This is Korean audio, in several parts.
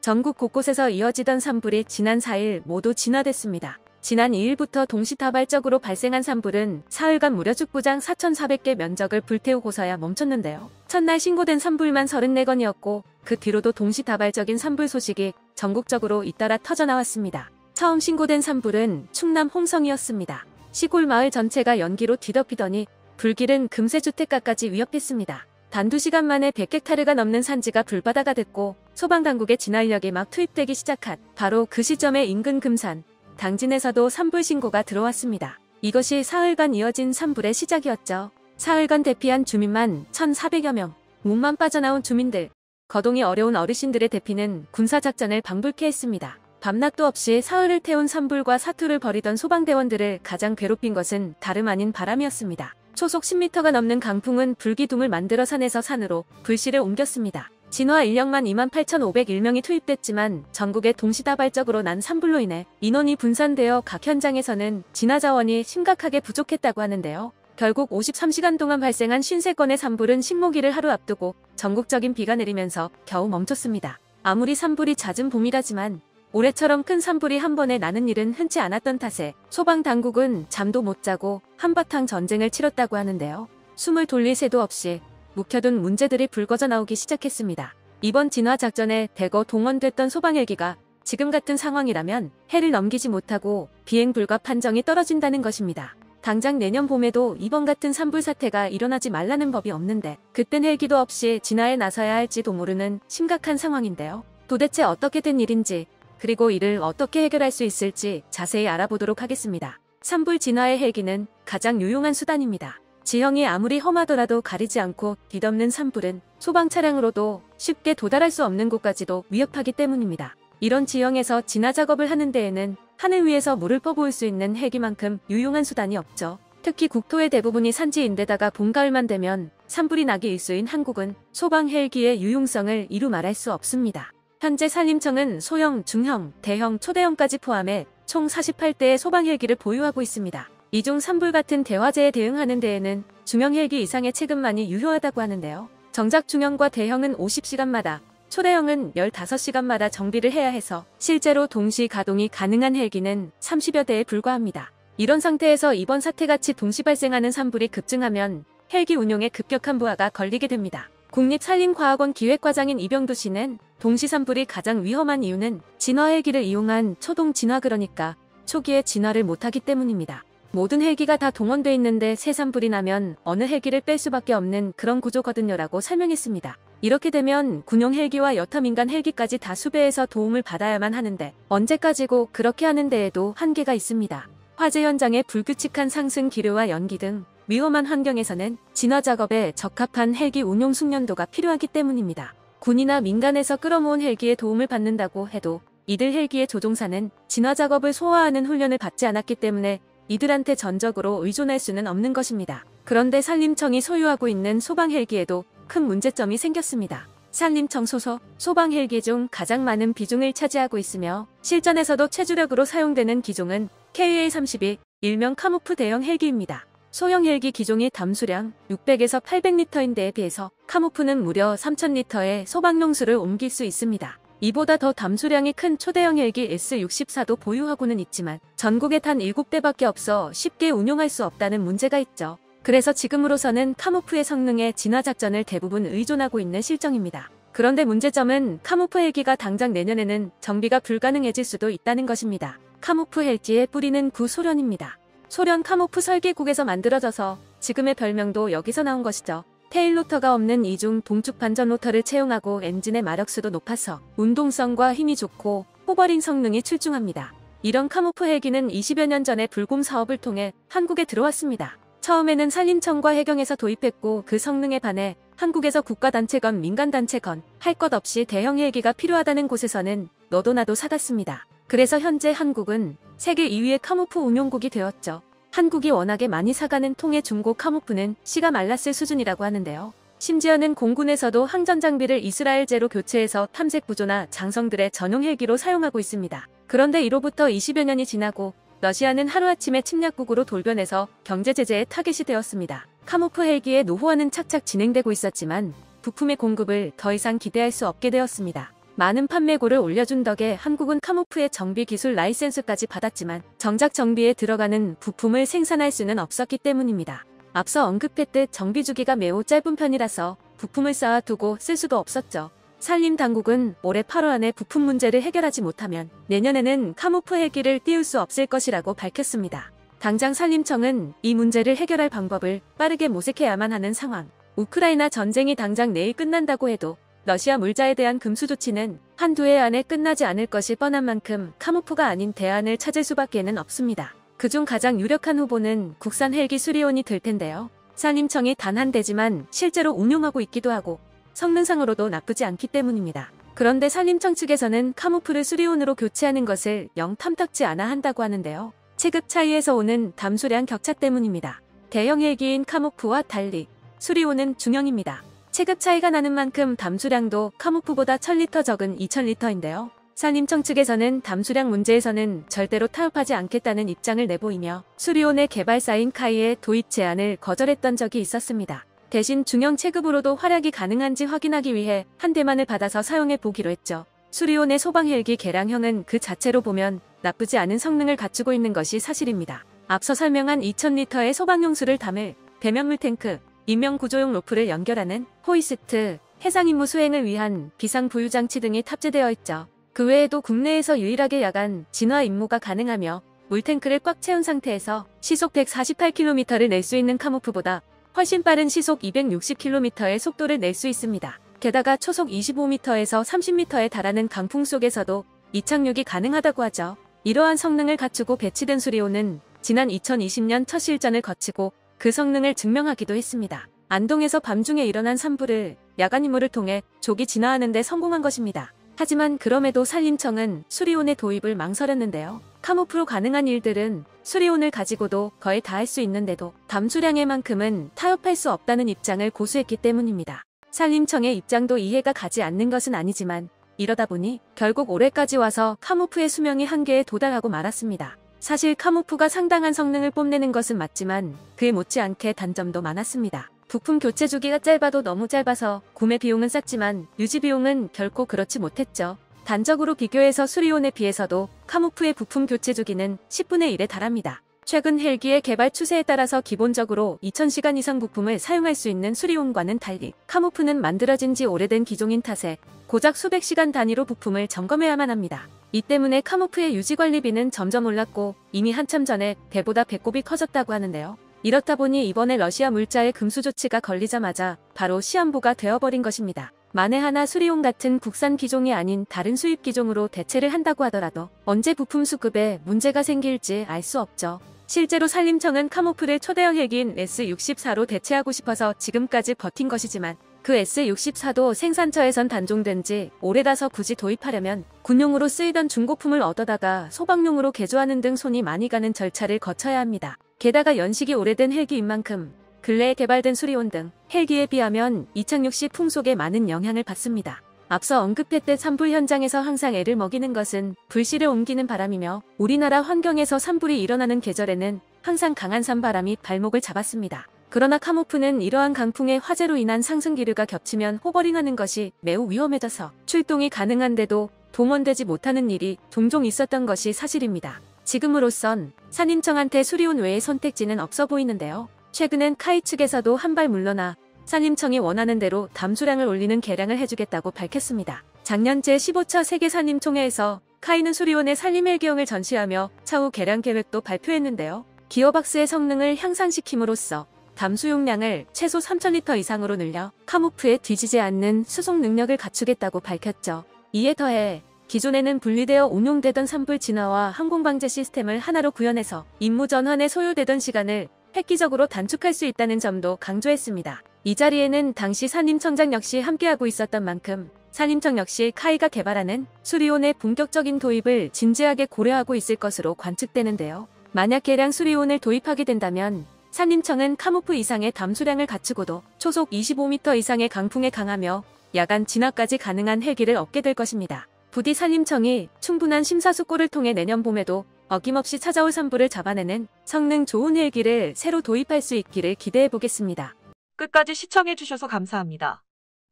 전국 곳곳에서 이어지던 산불이 지난 4일 모두 진화됐습니다. 지난 2일부터 동시다발적으로 발생한 산불은 사흘간 무려 축구장 4,400개 면적을 불태우고서야 멈췄는데요. 첫날 신고된 산불만 34건이었고 그 뒤로도 동시다발적인 산불 소식이 전국적으로 잇따라 터져나왔습니다. 처음 신고된 산불은 충남 홍성이었습니다. 시골 마을 전체가 연기로 뒤덮이더니 불길은 금세 주택가까지 위협했습니다. 단 2시간 만에 100헥타르가 넘는 산지가 불바다가 됐고 소방당국의 진화인력이 막 투입되기 시작한 바로 그 시점에 인근 금산, 당진에서도 산불 신고가 들어왔습니다. 이것이 사흘간 이어진 산불의 시작이었죠. 사흘간 대피한 주민만 1,400여 명, 몸만 빠져나온 주민들, 거동이 어려운 어르신들의 대피는 군사작전을 방불케 했습니다. 밤낮도 없이 사흘을 태운 산불과 사투를 벌이던 소방대원들을 가장 괴롭힌 것은 다름 아닌 바람이었습니다. 초속 10m가 넘는 강풍은 불기둥을 만들어 산에서 산으로 불씨를 옮겼습니다. 진화 인력만 28,501명이 투입됐지만 전국에 동시다발적으로 난 산불로 인해 인원이 분산되어 각 현장에서는 진화 자원이 심각하게 부족했다고 하는데요. 결국 53시간 동안 발생한 53건의 산불은 식목일을 하루 앞두고 전국적인 비가 내리면서 겨우 멈췄습니다. 아무리 산불이 잦은 봄이라지만 올해처럼 큰 산불이 한 번에 나는 일은 흔치 않았던 탓에 소방당국은 잠도 못 자고 한바탕 전쟁을 치렀다고 하는데요. 숨을 돌릴 새도 없이 묵혀둔 문제들이 불거져 나오기 시작했습니다. 이번 진화작전에 대거 동원됐던 소방헬기가 지금 같은 상황이라면 해를 넘기지 못하고 비행 불가 판정이 떨어진다는 것입니다. 당장 내년 봄에도 이번 같은 산불 사태가 일어나지 말라는 법이 없는데 그땐 헬기도 없이 진화에 나서야 할지도 모르는 심각한 상황인데요. 도대체 어떻게 된 일인지 그리고 이를 어떻게 해결할 수 있을지 자세히 알아보도록 하겠습니다. 산불 진화의 헬기는 가장 유용한 수단입니다. 지형이 아무리 험하더라도 가리지 않고 뒤덮는 산불은 소방 차량으로도 쉽게 도달할 수 없는 곳까지도 위협하기 때문입니다. 이런 지형에서 진화 작업을 하는 데에는 하늘 위에서 물을 퍼부을 수 있는 헬기만큼 유용한 수단이 없죠. 특히 국토의 대부분이 산지인데다가 봄 가을만 되면 산불이 나기 일쑤인 한국은 소방 헬기의 유용성을 이루 말할 수 없습니다. 현재 산림청은 소형, 중형, 대형, 초대형까지 포함해 총 48대의 소방 헬기를 보유하고 있습니다. 이 중 산불 같은 대화재에 대응하는 데에는 중형 헬기 이상의 체급만이 유효하다고 하는데요. 정작 중형과 대형은 50시간마다, 초대형은 15시간마다 정비를 해야 해서 실제로 동시 가동이 가능한 헬기는 30여 대에 불과합니다. 이런 상태에서 이번 사태같이 동시 발생하는 산불이 급증하면 헬기 운용에 급격한 부하가 걸리게 됩니다. 국립산림과학원 기획과장인 이병두 씨는 동시 산불이 가장 위험한 이유는 진화 헬기를 이용한 초동 진화 그러니까 초기에 진화를 못하기 때문입니다. 모든 헬기가 다 동원돼 있는데 새 산불이 나면 어느 헬기를 뺄 수밖에 없는 그런 구조거든요라고 설명했습니다. 이렇게 되면 군용 헬기와 여타 민간 헬기까지 다 수배해서 도움을 받아야만 하는데 언제까지고 그렇게 하는 데에도 한계가 있습니다. 화재 현장의 불규칙한 상승 기류와 연기 등 위험한 환경에서는 진화 작업에 적합한 헬기 운용 숙련도가 필요하기 때문입니다. 군이나 민간에서 끌어모은 헬기의 도움을 받는다고 해도 이들 헬기의 조종사는 진화 작업을 소화하는 훈련을 받지 않았기 때문에 이들한테 전적으로 의존할 수는 없는 것입니다. 그런데 산림청이 소유하고 있는 소방 헬기에도 큰 문제점이 생겼습니다. 산림청 소속 소방 헬기 중 가장 많은 비중을 차지하고 있으며 실전에서도 최주력으로 사용되는 기종은 KA-32 일명 카무프 대형 헬기입니다. 소형 헬기 기종이 담수량 600에서 800리터인데에 비해서 카무프는 무려 3000리터의 소방용수를 옮길 수 있습니다. 이보다 더 담수량이 큰 초대형 헬기 S-64도 보유하고는 있지만 전국에 단 7대밖에 없어 쉽게 운용할 수 없다는 문제가 있죠. 그래서 지금으로서는 카무프의 성능에 진화 작전을 대부분 의존하고 있는 실정입니다. 그런데 문제점은 카무프 헬기가 당장 내년에는 정비가 불가능해질 수도 있다는 것입니다. 카무프 헬기의 뿌리는 구소련입니다. 소련 카무프 설계국에서 만들어져서 지금의 별명도 여기서 나온 것이죠. 테일 로터가 없는 이중 동축 반전 로터를 채용하고 엔진의 마력수도 높아서 운동성과 힘이 좋고 호버링 성능이 출중합니다. 이런 카무프 헬기는 20여 년 전에 불곰 사업을 통해 한국에 들어왔습니다. 처음에는 산림청과 해경에서 도입했고 그 성능에 반해 한국에서 국가단체건 민간단체건 할 것 없이 대형 헬기가 필요하다는 곳에서는 너도 나도 사갔습니다. 그래서 현재 한국은 세계 2위의 카무프 운용국이 되었죠. 한국이 워낙에 많이 사가는 통의 중고 카무프는 씨가 말랐을 수준이라고 하는데요. 심지어는 공군에서도 항전 장비를 이스라엘제로 교체해서 탐색 구조나 장성들의 전용 헬기로 사용하고 있습니다. 그런데 이로부터 20여 년이 지나고 러시아는 하루아침에 침략국으로 돌변해서 경제 제재의 타겟이 되었습니다. 카무프 헬기의 노후화는 착착 진행되고 있었지만 부품의 공급을 더 이상 기대할 수 없게 되었습니다. 많은 판매고를 올려준 덕에 한국은 카모프의 정비 기술 라이센스까지 받았지만 정작 정비에 들어가는 부품을 생산할 수는 없었기 때문입니다. 앞서 언급했듯 정비 주기가 매우 짧은 편이라서 부품을 쌓아두고 쓸 수도 없었죠. 산림 당국은 올해 8월 안에 부품 문제를 해결하지 못하면 내년에는 카모프 헬기를 띄울 수 없을 것이라고 밝혔습니다. 당장 산림청은 이 문제를 해결할 방법을 빠르게 모색해야만 하는 상황. 우크라이나 전쟁이 당장 내일 끝난다고 해도 러시아 물자에 대한 금수 조치는 한두 해 안에 끝나지 않을 것이 뻔한 만큼 카모프가 아닌 대안을 찾을 수밖에는 없습니다. 그중 가장 유력한 후보는 국산 헬기 수리온이 될 텐데요. 산림청이 단 한 대지만 실제로 운용하고 있기도 하고 성능상으로도 나쁘지 않기 때문입니다. 그런데 산림청 측에서는 카모프를 수리온으로 교체하는 것을 영 탐탁지 않아 한다고 하는데요. 체급 차이에서 오는 담수량 격차 때문입니다. 대형 헬기인 카모프와 달리 수리온은 중형입니다. 체급 차이가 나는 만큼 담수량도 카모프보다 1000리터 적은 2000리터인데요. 산림청 측에서는 담수량 문제에서는 절대로 타협하지 않겠다는 입장을 내보이며 수리온의 개발사인 카이의 도입 제안을 거절했던 적이 있었습니다. 대신 중형 체급으로도 활약이 가능한지 확인하기 위해 한 대만을 받아서 사용해 보기로 했죠. 수리온의 소방 헬기 개량형은 그 자체로 보면 나쁘지 않은 성능을 갖추고 있는 것이 사실입니다. 앞서 설명한 2000리터의 소방용수를 담을 배면물 탱크, 인명구조용 로프를 연결하는 호이스트, 해상 임무 수행을 위한 비상부유장치 등이 탑재되어 있죠. 그 외에도 국내에서 유일하게 야간 진화 임무가 가능하며 물탱크를 꽉 채운 상태에서 시속 148km를 낼 수 있는 카모프보다 훨씬 빠른 시속 260km의 속도를 낼 수 있습니다. 게다가 초속 25m에서 30m에 달하는 강풍 속에서도 이착륙이 가능하다고 하죠. 이러한 성능을 갖추고 배치된 수리온은 지난 2020년 첫 실전을 거치고 그 성능을 증명하기도 했습니다. 안동에서 밤중에 일어난 산불을 야간 임무를 통해 조기 진화하는 데 성공한 것입니다. 하지만 그럼에도 산림청은 수리온의 도입을 망설였는데요. 카모프로 가능한 일들은 수리온을 가지고도 거의 다 할 수 있는데도 담수량의 만큼은 타협할 수 없다는 입장을 고수했기 때문입니다. 산림청의 입장도 이해가 가지 않는 것은 아니지만 이러다 보니 결국 올해까지 와서 카모프의 수명이 한계에 도달하고 말았습니다. 사실 카모프가 상당한 성능을 뽐내는 것은 맞지만 그에 못지않게 단점도 많았습니다. 부품 교체 주기가 짧아도 너무 짧아서 구매 비용은 쌌지만 유지 비용은 결코 그렇지 못했죠. 단적으로 비교해서 수리온에 비해서도 카모프의 부품 교체 주기는 10분의 1에 달합니다. 최근 헬기의 개발 추세에 따라서 기본적으로 2000시간 이상 부품을 사용할 수 있는 수리온과는 달리 카모프는 만들어진 지 오래된 기종인 탓에 고작 수백 시간 단위로 부품을 점검해야만 합니다. 이 때문에 카모프의 유지관리비는 점점 올랐고 이미 한참 전에 배보다 배꼽이 커졌다고 하는데요. 이렇다 보니 이번에 러시아 물자의 금수 조치가 걸리자마자 바로 시한부가 되어버린 것입니다. 만에 하나 수리온 같은 국산 기종이 아닌 다른 수입 기종으로 대체를 한다고 하더라도 언제 부품 수급에 문제가 생길지 알 수 없죠. 실제로 산림청은 카모프를 초대형 헬기인 S-64로 대체하고 싶어서 지금까지 버틴 것이지만 그 S-64도 생산처에선 단종된 지 오래라서 굳이 도입하려면 군용으로 쓰이던 중고품을 얻어다가 소방용으로 개조하는 등 손이 많이 가는 절차를 거쳐야 합니다. 게다가 연식이 오래된 헬기인 만큼 근래에 개발된 수리온 등 헬기에 비하면 이착륙 시 풍속에 많은 영향을 받습니다. 앞서 언급했듯 산불 현장에서 항상 애를 먹이는 것은 불씨를 옮기는 바람이며 우리나라 환경에서 산불이 일어나는 계절에는 항상 강한 산바람이 발목을 잡았습니다. 그러나 카모프는 이러한 강풍의 화재로 인한 상승 기류가 겹치면 호버링하는 것이 매우 위험해져서 출동이 가능한데도 동원되지 못하는 일이 종종 있었던 것이 사실입니다. 지금으로선 산림청한테 수리온 외의 선택지는 없어 보이는데요. 최근엔 카이 측에서도 한 발 물러나 산림청이 원하는 대로 담수량을 올리는 개량을 해주겠다고 밝혔습니다. 작년 제15차 세계 산림총회에서 카이는 수리온의 산림 헬기형을 전시하며 차후 개량 계획도 발표했는데요. 기어박스의 성능을 향상시킴으로써 담수 용량을 최소 3000리터 이상으로 늘려 카모프에 뒤지지 않는 수송 능력을 갖추겠다고 밝혔죠. 이에 더해 기존에는 분리되어 운용되던 산불 진화와 항공방제 시스템을 하나로 구현해서 임무 전환에 소요되던 시간을 획기적으로 단축할 수 있다는 점도 강조했습니다. 이 자리에는 당시 산림청장 역시 함께하고 있었던 만큼 산림청 역시 카이가 개발하는 수리온의 본격적인 도입을 진지하게 고려하고 있을 것으로 관측되는데요. 만약 개량 수리온을 도입하게 된다면 산림청은 카모프 이상의 담수량을 갖추고도 초속 25m 이상의 강풍에 강하며 야간 진화까지 가능한 헬기를 얻게 될 것입니다. 부디 산림청이 충분한 심사숙고를 통해 내년 봄에도 어김없이 찾아올 산불을 잡아내는 성능 좋은 헬기를 새로 도입할 수 있기를 기대해 보겠습니다. 끝까지 시청해주셔서 감사합니다.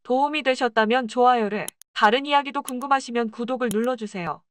도움이 되셨다면 좋아요를, 다른 이야기도 궁금하시면 구독을 눌러주세요.